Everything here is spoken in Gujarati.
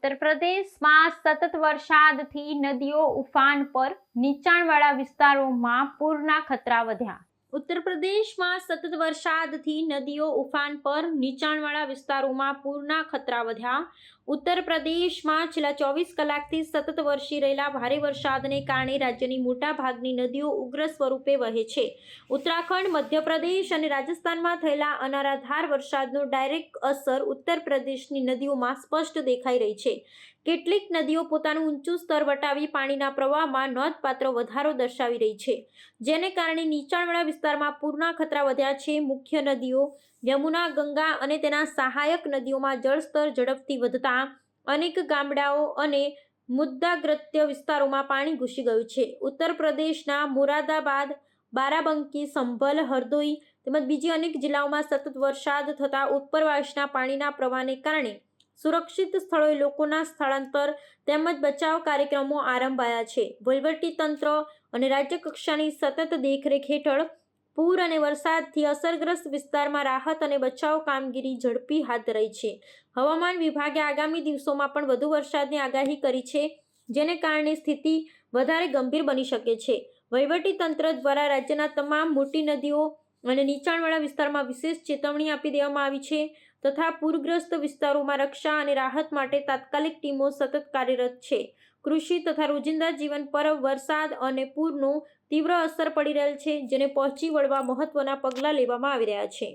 ઉત્તર પ્રદેશમાં સતત વરસાદથી નદીઓ ઉફાન પર, નીચાણવાળા વિસ્તારોમાં પૂરના ખતરા વધ્યા. ઉત્તર પ્રદેશમાં સતત વરસાદથી નદીઓ ઉફાન પર, નીચાણવાળા વિસ્તારોમાં પૂરના ખતરા વધ્યા. ઉત્તર પ્રદેશમાં છેલ્લા 24 કલાકથી સતત વરસી રહેલા ભારે વરસાદને કારણે રાજ્યની મોટા ભાગની નદીઓ ઉગ્ર સ્વરૂપે વહે છે. ઉત્તરાખંડ, મધ્યપ્રદેશ અને રાજસ્થાનમાં થયેલા અનરાધાર વરસાદનો ડાયરેક્ટ અસર ઉત્તર પ્રદેશની નદીઓમાં સ્પષ્ટ દેખાઈ રહી છે. કેટલીક નદીઓ પોતાનું ઊંચું સ્તર વટાવી પાણીના પ્રવાહમાં નોંધપાત્ર વધારો દર્શાવી રહી છે, જેને કારણે નીચાણવાળા વિસ્તારમાં પૂરના ખતરા વધ્યા છે. મુખ્ય નદીઓ યમુના, ગંગા અને તેના સહાયક નદીઓમાં જળસ્તર ઝડપથી વધતા અનેક ગામડાઓ અને મુદ્દાગ્રસ્ત વિસ્તારોમાં પાણી ઘૂસી ગયું છે. ઉત્તર પ્રદેશના મોરાદાબાદ, બારાબંકી, સંભલ, હરદોઈ તેમજ બીજી અનેક જિલ્લાઓમાં સતત વરસાદ થતા ઉપરવાસના પાણીના પ્રવાહને કારણે સુરક્ષિત સ્થળોએ લોકોના સ્થળાંતર તેમજ બચાવ કાર્યક્રમો આરંભાયા છે. વહીવટીતંત્ર અને રાજ્ય કક્ષાની સતત દેખરેખ હેઠળ પૂર અને વરસાદથી અસરગ્રસ્ત વિસ્તારમાં રાહત અને બચાવ કામગીરી ઝડપી હાથ ધરાઈ છે. હવામાન વિભાગે આગામી દિવસોમાં પણ વધુ વરસાદની આગાહી કરી છે, જેને કારણે સ્થિતિ વધારે ગંભીર બની શકે છે. વહીવટીતંત્ર દ્વારા રાજ્યના તમામ મોટી નદીઓ અને નીચાણવાળા વિસ્તારમાં વિશેષ ચેતવણી આપી દેવામાં આવી છે તથા પૂરગ્રસ્ત વિસ્તારોમાં રક્ષા અને રાહત માટે તાત્કાલિક ટીમો સતત કાર્યરત છે. કૃષિ તથા રોજિંદા જીવન પર વરસાદ અને પૂરનો તીવ્ર અસર પડી રહેલ છે, જેને પહોંચી વળવા મહત્વના પગલાં લેવામાં આવી રહ્યા છે.